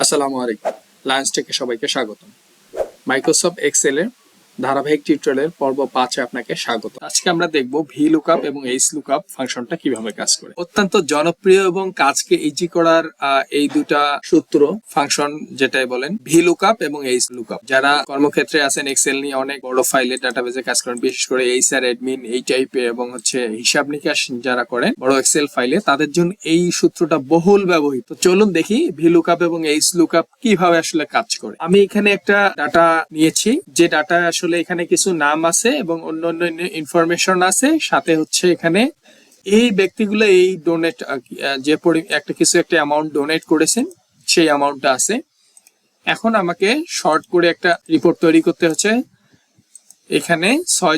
আসসালামু আলাইকুম। লায়ন্স টেকে সবাইকে স্বাগতম। মাইক্রোসফট এক্সেলের ধারাবাহিক টিউটোরিয়ালের পর্ব 5-এ আপনাকে স্বাগত। আজকে আমরা দেখব VLOOKUP এবং HLOOKUP ফাংশনটা কিভাবে কাজ করে। অত্যন্ত জনপ্রিয় এবং কাজকে ইজি করার এই দুটা সূত্র ফাংশন যেটাই বলেন VLOOKUP এবং HLOOKUP। যারা কর্মক্ষেত্রে আছেন এক্সেল নিয়ে অনেক বড় ফাইলে ডাটাবেজে কাজ করেন, বিশেষ করে এইচআর অ্যাডমিন এই টাইপে এবং হিসাব নিকাশ যারা করেন বড় এক্সেল ফাইলে, তাদের জন্য এই সূত্রটা বহুল ব্যবহৃত। চলুন দেখি VLOOKUP এবং HLOOKUP কিভাবে আসলে কাজ করে। আমি এখানে একটা ডাটা নিয়েছি, যে ডাটা আসলে এখানে কিছু নাম আছে এবং অন্যান্য ইনফরমেশন আছে, সাথে এখানে এই ব্যক্তিগুলো এই ডোনেট যে একটা অ্যামাউন্ট ডোনেট করেছেন সেই অ্যামাউন্টটা আছে। এখন আমাকে শর্ট করে একটা রিপোর্ট তৈরি করতে হচ্ছে। এখানে 6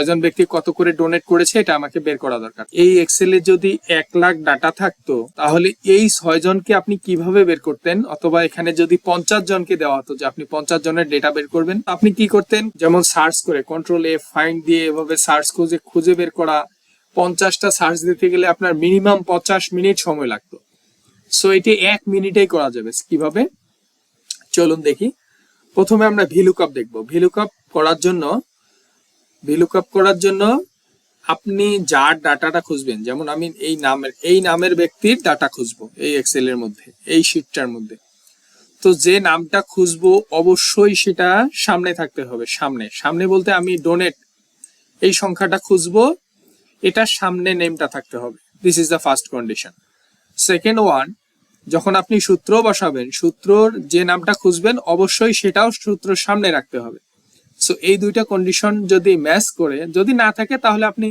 জন ব্যক্তি কত করে ডোনেট করেছে এটা আমাকে বের করা দরকার। এই এক্সেলে যদি 1 লাখ ডাটা থাকতো তাহলে এই 6 জনকে আপনি কিভাবে বের করতেন, অথবা এখানে যদি 50 জনকে দেওয়া হতো যে আপনি 50 জনের ডেটা বের করবেন, আপনি কি করতেন? যেমন সার্চ করে Ctrl+A ফাইন্ড দিয়ে এভাবে সার্চ খুঁজে বের করা। 50টা সার্চ দিতে গেলে আপনার মিনিমাম 50 মিনিট সময় লাগতো। সো এটি 1 মিনিটেই করা যাবে। কিভাবে চলুন দেখি। প্রথমে আমরা VLOOKUP দেখব। VLOOKUP করার জন্য আপনি যার ডাটাটা খুঁজবেন, যেমন আমি এই নামের ব্যক্তির ডাটা খুঁজবো এই এক্সেলের মধ্যে, এই শীটটার মধ্যে। তো যে নামটা খুঁজবো অবশ্যই সেটা সামনে থাকতে হবে। সামনে বলতে আমি ডোনেট এই সংখ্যাটা খুঁজবো, এটা সামনে নেমটা থাকতে হবে। This is the first condition. Second one, যখন আপনি সূত্র বসাবেন, সূত্রর যে নামটা খুঁজবেন অবশ্যই সেটাও সূত্রের সামনে রাখতে হবে। সো এই দুইটা কন্ডিশন যদি ম্যাচ করে, যদি না থাকে তাহলে আপনি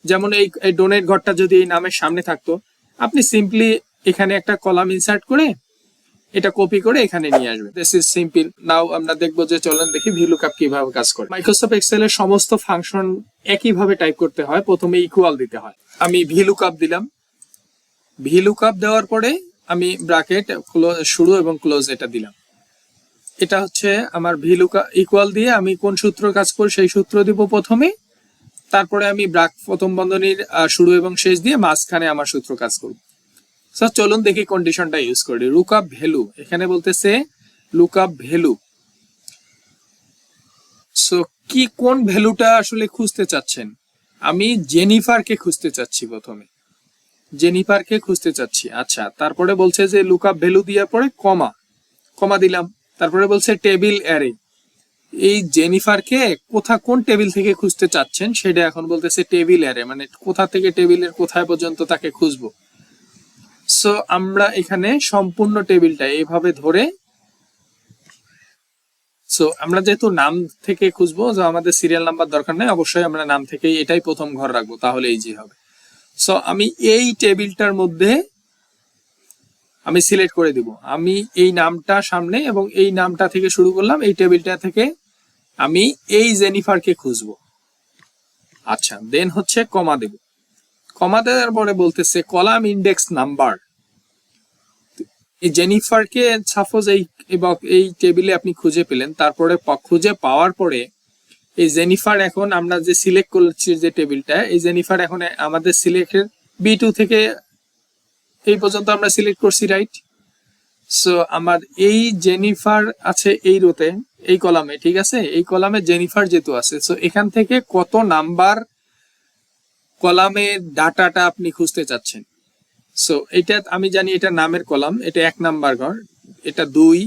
যেমন এই ডোনেট ঘরটা যদি এই নামের সামনে থাকতো, আপনি সিম্পলি এখানে একটা কলাম ইনসার্ট করে এটা কপি করে এখানে নিয়ে আসবেন। This is simple. নাও আমরা দেখবো যে চলেন দেখি VLOOKUP কিভাবে কাজ করে। মাইক্রোসফট এক্সেল এর সমস্ত ফাংশন একইভাবে টাইপ করতে হয়। প্রথমে ইকুয়াল দিতে হয়। আমি VLOOKUP দিলাম। VLOOKUP দেওয়ার পরে আমি ব্র্যাকেট শুরু এবং ক্লোজ এটা দিলাম। এটা আমার VLOOKUP ইকুয়াল দিয়ে আমি কোন সূত্র কাজ করি সেই সূত্র দিব প্রথমে, তারপরে আমি প্রথম বন্ধনীর শুরু এবং শেষ দিয়ে মাঝখানে আমার সূত্র কাজ করব। সো চলুন দেখি কন্ডিশনটা ইউজ করি। লুকআপ ভ্যালু, এখানে বলতেছে লুকআপ ভ্যালু। সো কোন ভ্যালুটা আসলে খুঁজতে চাচ্ছেন? আমি জেনিফারকে খুঁজতে চাচ্ছি। প্রথমে জেনিফারকে খুঁজতে চাচ্ছি। আচ্ছা, তারপরে বলছে যে লুকআপ ভ্যালু দেওয়ার পরে কমা দিলাম। তারপরে বলছে টেবিল অ্যারে। এই জেনিফারকে কোন টেবিল থেকে খুঁজতে চাচ্ছেন সেটা এখন বলতেছে টেবিল অ্যারে, মানে কোথা থেকে টেবিলের কোথায় পর্যন্ত তাকে খুঁজবো। সো আমরা এখানে সম্পূর্ণ টেবিলটা এইভাবে ধরে, সো আমরা যেহেতু নাম থেকে খুঁজবো, যে আমাদের সিরিয়াল নাম্বার দরকার নেই, অবশ্যই আমরা নাম থেকেই এটাই প্রথম ঘর রাখবো, তাহলে ইজি হবে। সো আমি এই টেবিলটার মধ্যে আমি সিলেক্ট করে দিব। আমি এই নামটা সামনে এবং এই নামটা থেকে শুরু করলাম। এই টেবিলটা থেকে আমি এই জেনিফারকে খুঁজবো। আচ্ছা, দেন কমা দেব। কমা দেওয়ার পরে বলতেছে কলাম ইন্ডেক্স নাম্বার। এই জেনিফারকে সাপোজ এই টেবিলে আপনি খুঁজে পেলেন, তারপরে খুঁজে পাওয়ার পরে এই জেনিফার এখন আমরা যে সিলেক্ট করছি যে টেবিলটা, এই জেনিফার এখন আমাদের সিলেক্টের B2 থেকে এই পর্যন্ত আমরা সিলেক্ট করছি, রাইট? সো আমার এই জেনিফার আছে এই রোতে, এই কলামে, ঠিক আছে? এই কলামে জেনিফার যেহেতু আছে, সো এখান থেকে কত নাম্বার কলামের ডাটাটা আপনি খুঁজতে চাচ্ছেন। সো এটা আমি জানি এটা নামের কলাম, এটা 1 নাম্বার ঘর, এটা 2,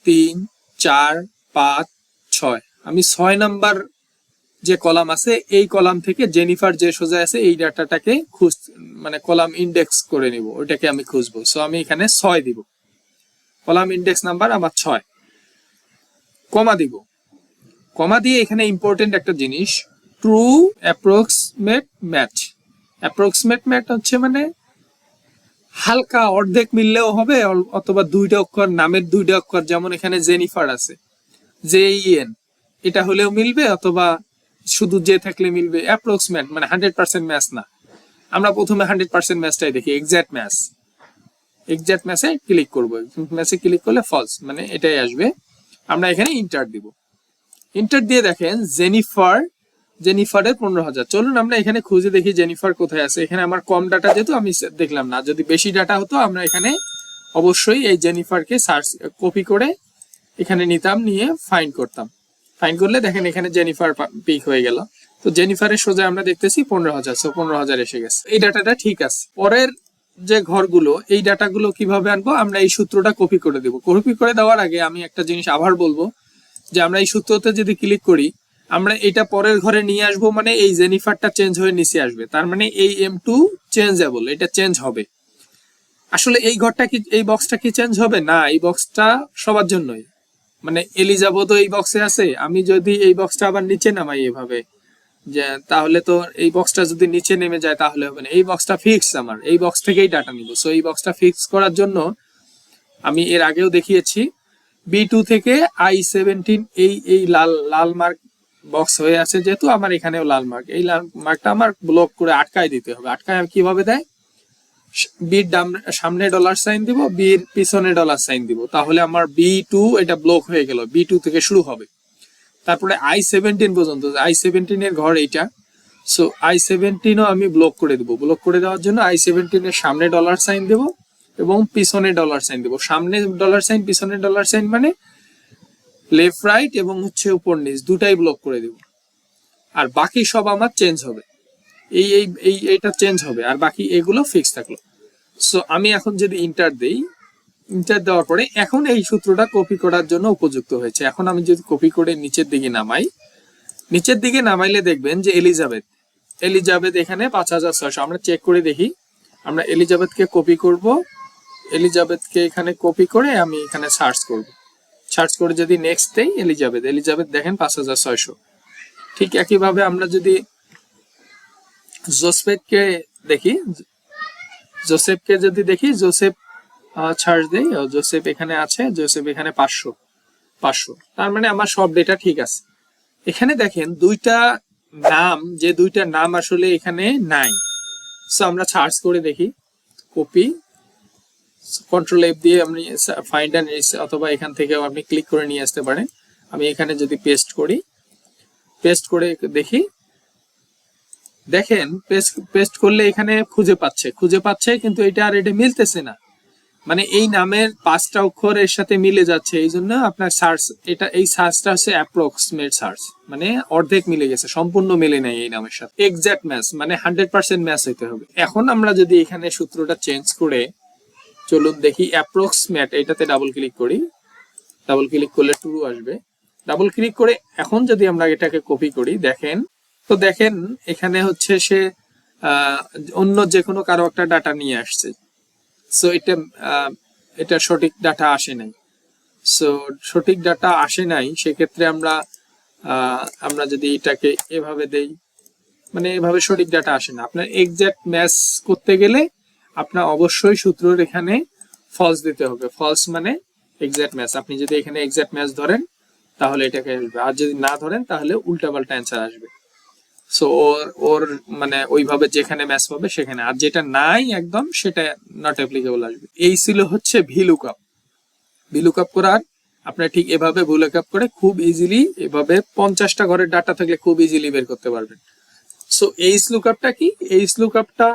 3, 4, 5, 6। আমি 6 নাম্বার যে কলাম আছে এই কলাম থেকে জেনিফার যে সোজা আছে এই ডাটাটাকে মানে কলাম ইন্ডেক্স করে নিব, ওইটাকে আমি খুঁজবো। সো আমি এখানে 6 দিব। কলাম ইন্ডেক্স নাম্বার আমার 6। কমা দিব। কমা দিয়ে এখানে ইম্পর্টেন্ট একটা জিনিস, true approximate match. Approximate match মানে হালকা অর্ধেক মিললেও হবে, অথবা 2টা অক্ষর, নামের 2টা অক্ষর, যেমন এখানে জেনিফার আছে JEN, এটা হলেও মিলবে, অথবা শুধু যে থাকলে মিলবে। অ্যাপ্রক্সিমেট মানে 100% ম্যাচ না। আমরা প্রথমে 100% ম্যাচটাই দেখি, এক্সাক্ট ম্যাচে ক্লিক করবো। ম্যাচে ক্লিক করলে ফলস, মানে এটাই আসবে। আমরা এখানে ইন্টার দিব। ইন্টার দিয়ে দেখেন জেনিফারের 15,000। চলুন আমরা এখানে খুঁজে দেখি জেনিফার কোথায় আছে। এখানে আমার কম ডাটা যেহেতু আমি দেখলাম না, যদি বেশি ডাটা হতো আমরা এখানে অবশ্যই এই জেনিফারকে সার্চ কপি করে এখানে নিতাম, নিয়ে ফাইন্ড করতাম। ফাইন্ড করলে দেখেন এখানে জেনিফার পিক হয়ে গেল। তো জেনিফারের সোজা আমরা দেখতেছি 15,000, সো 15,000 এসে গেছে। এই ডাটাটা ঠিক আছে। পরের যে ঘরগুলো, এই ডাটাগুলো কিভাবে আনবো? আমরা এই সূত্রটা কপি করে দেবো। কপি করে দেওয়ার আগে আমি একটা জিনিস আবার বলবো, যে আমরা এই সূত্রতে যদি ক্লিক করি, আমরা এটা পরের ঘরে নিয়ে আসবো, মানে এই জেনিফারটা চেঞ্জ হয়ে নিচে আসবে, তার মানে এই M2 চেঞ্জেবল, এটা চেঞ্জ হবে। আসলে এই ঘরটা কি, এই বক্সটা কি চেঞ্জ হবে না? এই বক্সটা সবার জন্যই, মানে এলিজাবেথও এই বক্সে আছে। আমি যদি এই বক্সটা আবার নিচে নামাই এভাবে, যে তাহলে তো এই বক্সটা যদি নিচে নেমে যায় তাহলে হবে না। এই বক্সটা ফিক্স, আমার এই বক্স থেকেই ডাটা নিব। সো এই বক্সটা ফিক্স করার জন্য আমি এর আগেও দেখিয়েছি, B2 থেকে I17 এই লাল লাল মার্ক বক্স হয়ে আছে, যেহেতু আমার এখানেও লাল মার্ক, এই লাল মার্কটা আমার ব্লক করে আটকায় দিতে হবে। আটকায় কিভাবে দেয়? বির সামনে ডলার সাইন দিব, বির পিছনে ডলার সাইন দিব, তাহলে আমার B2 এটা ব্লক হয়ে গেল। B2 থেকে শুরু হবে, তারপরে I17 পর্যন্ত, I17 এর ঘর এইটা। সো I17ও আমি ব্লক করে দেবো। ব্লক করে দেওয়ার জন্য I17 এর সামনে ডলার সাইন দেবো এবং পিছনে ডলার সাইন দেবো। সামনে ডলার সাইন, পিছনে ডলার সাইন, মানে লেফট রাইট এবং হচ্ছে উপর নিচ দুটাই ব্লক করে দেব। আর বাকি সব আমার চেঞ্জ হবে, এইটা চেঞ্জ হবে, আর বাকি এগুলো ফিক্স থাকলো। সো আমি এখন যদি ইন্টার দেই, ইন্টার দেওয়ার পরে এখন এই সূত্রটা কপি করার জন্য উপযুক্ত হয়েছে। এখন আমি যদি কপি করে নিচের দিকে নামাই, নিচের দিকে নামাইলে দেখবেন যে এলিজাবেথ এখানে 5,600। আমরা চেক করে দেখি, আমরা এলিজাবেথকে কপি করব, এলিজাবেথকে এখানে কপি করে আমি এখানে সার্চ করব। সার্চ করে যদি নেক্সট দেই, এলিজাবেথ দেখেন 5,600। ঠিক একইভাবে আমরা যদি জোসেফকে দেখি, জোসেফ সার্চ দেই, জোসেফ এখানে আছে, জোসেফ এখানে 500। তার মানে আমার সব ডেটা ঠিক আছে। এখানে দেখেন দুইটা নাম, যে দুইটা নাম আসলে এখানে নাই। সো আমরা সার্চ করে দেখি, কপি, কন্ট্রোল F দিয়ে আপনি ফাইন্ড এন্ড রিস, অথবা এখান থেকে আপনি ক্লিক করে নিয়ে আসতে পারেন। আমি এখানে যদি পেস্ট করি, পেস্ট করে দেখি, দেখেন পেস্ট করলে এখানে খুঁজে পাচ্ছে, কিন্তু এটা আর এটা মিলতেছে না। মানে এই নামের 5টা অক্ষর এর সাথে মিলে যাচ্ছে, এই জন্য আপনার সার্চ, এটা এই সার্চটা হচ্ছে অ্যাপ্রক্সিমেট সার্চ, মানে অর্ধেক মিলে গেছে, সম্পূর্ণ মিলে নাই এই নামের সাথে। এক্সাক্ট ম্যাচ মানে 100% ম্যাচ হইতে হবে। এখন আমরা যদি এখানে সূত্রটা চেঞ্জ করে, চলুন দেখি অ্যাপ্রক্সিমেট, এটাতে ডাবল ক্লিক করি, ডাবল ক্লিক করলে ট্রু আসবে। ডাবল ক্লিক করে এখন যদি আমরা এটাকে কপি করি, দেখেন তো, দেখেন এখানে হচ্ছে সে অন্য যে কোনো কারো একটা ডাটা নিয়ে আসছে। সো এটা সঠিক ডাটা আসে নাই। সো সঠিক ডাটা আসে নাই, সেক্ষেত্রে আমরা যদি এটাকে এভাবে দেই, মানে এভাবে সঠিক ডাটা আসে না। আপনার এক্সাক্ট ম্যাচ করতে গেলে আপনার অবশ্যই সূত্রের এখানে ফলস দিতে হবে। ফলস মানে এক্সাক্ট ম্যাচ। আপনি যদি এখানে এক্সাক্ট ম্যাচ ধরেন তাহলে এটাকে আসবে, আর যদি না ধরেন তাহলে উল্টাপাল্টা অ্যান্সার আসবে। সো ওর মানে ওইভাবে যেখানে ম্যাচ পাবে সেখানে, আর যেটা নাই একদম সেটা নট অ্যাপ্লিকেবল আসবে। এই ছিল হচ্ছে VLOOKUP। VLOOKUP করার আপনারা ঠিক এভাবে VLOOKUP করে খুব ইজিলি, এভাবে 50টা ঘরের ডাটা থাকলে খুব ইজিলি বের করতে পারবেন। সো HLOOKUPটা কি? HLOOKUPটা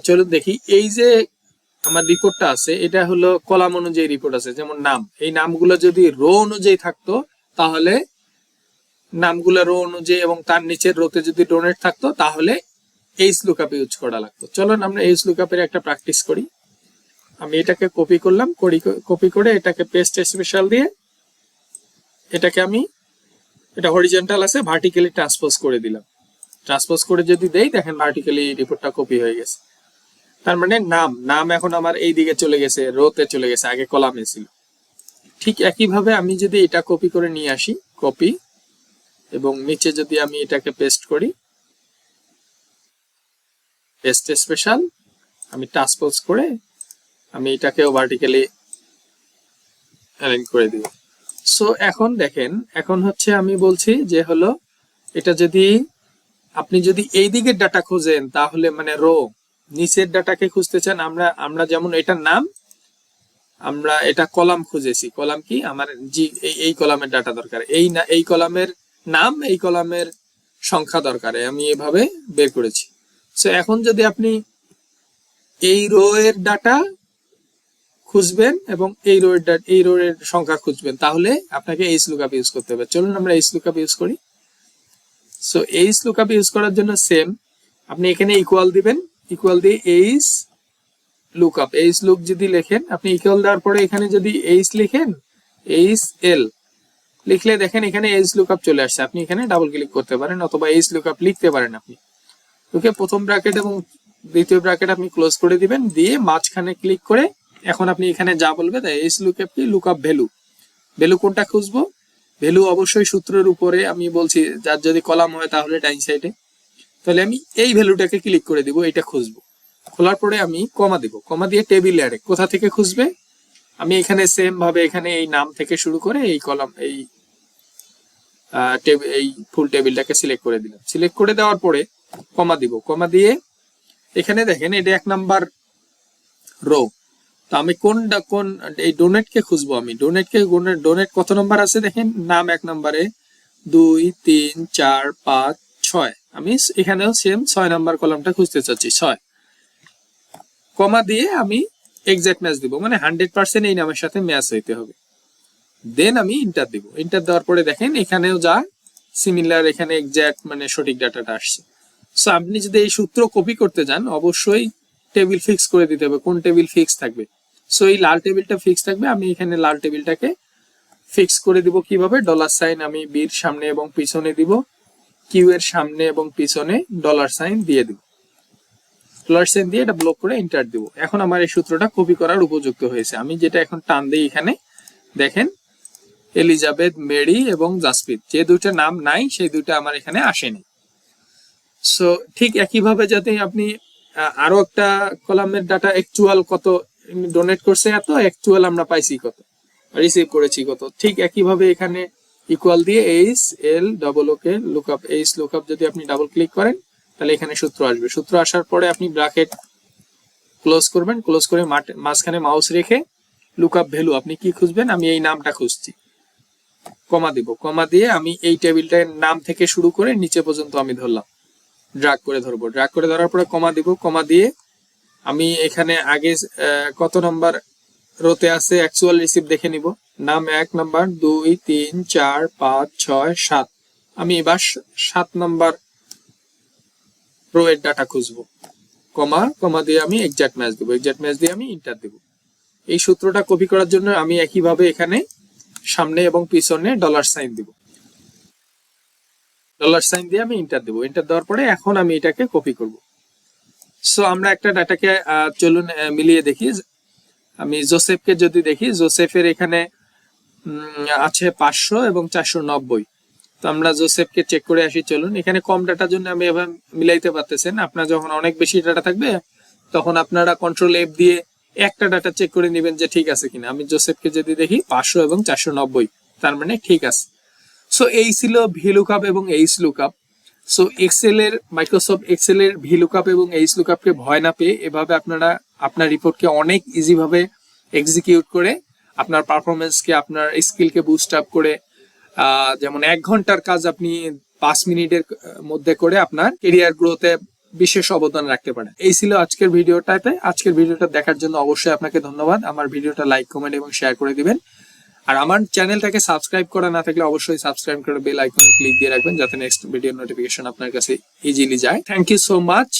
চলুন দেখি। এই যে আমার রিপোর্টটা আছে, এটা হলো কলাম অনুযায়ী রিপোর্ট আছে। যেমন নাম, এই নামগুলো যদি রো অনুযায়ী থাকতো তাহলে নামগুলো রো অনুযায়ী, এবং তার নিচের রোতে যদি ডোনেট থাকতো তাহলে HLOOKUP ইউজ করা লাগতো। চলুন আমরা HLOOKUP এর একটা প্র্যাকটিস করি। আমি এটাকে কপি করলাম, কপি করে এটাকে পেস্ট স্পেশাল দিয়ে এটাকে আমি, এটা হরিজন্টাল আছে, ভার্টিক্যালি ট্রান্সপোজ করে দিলাম। ট্রান্সপোজ করে যদি দেই, দেখেন ভার্টিক্যালি রিপোর্টটা কপি হয়ে গেছে। তার মানে নাম এখন আমার এই দিকে চলে গেছে, রোতে চলে গেছে, আগে কলামে ছিল। ঠিক একইভাবে আমি যদি এটা কপি করে নিয়ে আসি, কপি, এবং নিচে যদি আমি এটাকে পেস্ট করি, পেস্ট স্পেশাল, আমি ট্রান্সপোজ করে আমি এটাকেও ভার্টিক্যালি অ্যালাইন করে দিই। সো এখন দেখেন, এখন হচ্ছে আমি বলছি যে হলো, এটা যদি আপনি যদি এই দিকের ডাটা খুঁজেন তাহলে, মানে রো নিচের ডাটাকে খুঁজতে চান, আমরা যেমন এটার নাম, আমরা এটা কলাম খুঁজেছি, কলাম কি আমার এই কলামের ডাটা দরকার, এই কলামের নাম, এই কলামের সংখ্যা দরকার, আমি এভাবে বের করেছি। সো এখন যদি আপনি এই রো এর ডাটা খুঁজবেন এবং এই রোর এর সংখ্যা খুঁজবেন, তাহলে আপনাকে HLOOKUP ইউজ করতে হবে। চলুন আমরা HLOOKUP ইউজ করি। সো HLOOKUP ইউজ করার জন্য সেম, আপনি এখানে ইকুয়াল দিবেন, ইকুয়াল দিয়ে HLOOKUP যদি লেখেন, আপনি ইকুয়াল দেওয়ার পরে এখানে যদি লিখেন HL লিখলে দেখেন এখানে HLOOKUP চলে আসছে। আপনি এখানে ডাবল ক্লিক করতে পারেন অথবা HLOOKUP লিখতে পারেন আপনি। ওকে, প্রথম ব্র্যাকেট এবং দ্বিতীয় ব্র্যাকেট আপনি ক্লোজ করে দিবেন, দিয়ে মাঝখানে ক্লিক করে এখন আপনি এখানে যা বলবে তাই HLOOKUP কি লুকআপ ভ্যালু কোনটা খুঁজবো, ভ্যালু অবশ্যই সূত্রের উপরে আমি বলছি, যার যদি কলাম হয় তাহলে ডাইন সাইডে, তাহলে আমি এই ভ্যালুটাকে ক্লিক করে দিব, এটা খুঁজবো। খোলার পরে আমি কমা দিব, কমা দিয়ে টেবিল অ্যারে কোথা থেকে খুঁজবে, আমি এখানে সেম ভাবে এখানে এই নাম থেকে শুরু করে এই কলাম এই ফুল টেবিলটাকে সিলেক্ট করে দিলাম। সিলেক্ট করে দেওয়ার পরে কমা দিব, কমা দিয়ে এখানে দেখেন এটা 1 নাম্বার রো। তো আমি কোন এই ডোনেট কে খুঁজবো, আমি ডোনেট কত নাম্বার আছে দেখেন, নাম 1 নম্বরে, 2 3 4 5 6, আমি এখানেও সেম 6 নাম্বার কলামটা খুঁজতে চাচ্ছি 6। কমা দিয়ে আমি এক্সাক্ট ম্যাচ দিব, মানে 100% এই নামের সাথে ম্যাচ হইতে হবে। দেন আমি ইন্টার দিব, ইন্টার দেওয়ার পরে দেখেন এখানেও যা সিমিলার, এখানে এক্সাক্ট মানে সঠিক ডাটাটা আসছে। সো আপনি যদি এই সূত্র কপি করতে যান অবশ্যই টেবিল ফিক্স করে দিতে হবে, কোন টেবিল ফিক্স থাকবে। সো এই লাল টেবিলটা ফিক্স থাকবে, আমি এখানে লাল টেবিলটাকে ফিক্স করে দিব কিভাবে, ডলার সাইন আমি বির সামনে এবং পিছনে দিব, কিউ এর সামনে এবং পিছনে ডলার সাইন দিয়ে দিব, ডলার সাইন দিয়ে এটা ব্লক করে এন্টার দিব। এখন আমার এই সূত্রটা কপি করার উপযুক্ত হয়েছে। আমি যেটা এখন টান দিই, এখানে দেখেন এলিজাবেথ, মেরি এবং জাসপ্রীত, যে দুইটা নাম নাই সেই দুইটা আমার এখানে আসেনি। সো ঠিক একইভাবে যাতে আপনি আরো একটা কলামের ডাটা অ্যাকচুয়াল কত ডোনেট করছে, এত অ্যাকচুয়াল আমরা পাইছি কত, রিসিভ করেছি কত, ঠিক একইভাবে এখানে ইকুয়াল দিয়ে HLOOK লুকআপ HLOOKUP যদি আপনি ডাবল ক্লিক করেন তাহলে এখানে সূত্র আসবে। সূত্র আসার পরে আপনি ব্র্যাকেট ক্লোজ করবেন, ক্লোজ করে মাঝখানে মাউস রেখে লুকআপ ভ্যালু আপনি কি খুঁজবেন, আমি এই নামটা খুঁজছি, কমা দিব, কমা দিয়ে আমি এই টেবিলটার নাম থেকে শুরু করে নিচে পর্যন্ত আমি ধরলাম, ড্র্যাগ করে ধরবো, ড্র্যাগ করে ধরার পরে কমা দিব, কমা দিয়ে আমি এখানে আগে কত নাম্বার রোতে আছে অ্যাকচুয়াল রিসিভ দেখে নিব, নাম 1 নাম্বার, 2 3 4 5 6 7, আমি এবার 7 নাম্বার রো এর ডাটা খুঁজবো, কমা কমা দিয়ে আমি এক্সাক্ট ম্যাচ দেবো, এক্সাক্ট ম্যাচ দিয়ে আমি ইন্টার দেবো। এই সূত্রটা কপি করার জন্য আমি একইভাবে এখানে সামনে এবং পিছনে ডলার সাইন দিব, ডলার সাইন দিয়ে আমি ইন্টার দেবো, ইন্টার দেওয়ার পরে এখন আমি এটাকে কপি করব। সো আমরা একটা ডাটাকে চলুন মিলিয়ে দেখি। আমি জোসেফকে যদি দেখি, জোসেফের এখানে আছে 500 এবং 490, তো আমরা জোসেফকে চেক করে আসি। চলুন, এখানে কম ডাটার জন্য আমি এভাবে মিলাইতে পারতেছেন, আপনার যখন অনেক বেশি ডাটা থাকবে তখন আপনারা কন্ট্রোল F দিয়ে একটা ডাটা চেক করে নেবেন যে ঠিক আছে কিনা। আমি জোসেফকে যদি দেখি 500 এবং 490, তার মানে ঠিক আছে। সো এই ছিল VLOOKUP এবং HLOOKUP। সো মাইক্রোসফট এক্সেল এর VLOOKUP এবং HLOOKUP কে ভয় না পেয়ে এভাবে আপনারা আপনার রিপোর্টকে অনেক ইজি ভাবে এক্সিকিউট করে আপনার পারফরমেন্সকে, আপনার স্কিলকে বুস্ট আপ করে, যেমন 1 ঘন্টার কাজ আপনি 5 মিনিটের মধ্যে করে আপনার ক্যারিয়ার গ্রোথে বিশেষ অবদান রাখতে পারেন। এই ছিল আজকের ভিডিওটাতে। আজকের ভিডিওটা দেখার জন্য অবশ্যই আপনাকে ধন্যবাদ। আমার ভিডিওটা লাইক, কমেন্ট এবং শেয়ার করে দিবেন। আর আমার চ্যানেলটাকে সাবস্ক্রাইব করা না থাকলে অবশ্যই সাবস্ক্রাইব করে বেল আইকনে ক্লিক দিয়ে রাখবেন, যাতে নেক্সট ভিডিওর নোটিফিকেশন আপনার কাছে ইজিলি যায়। Thank you so much.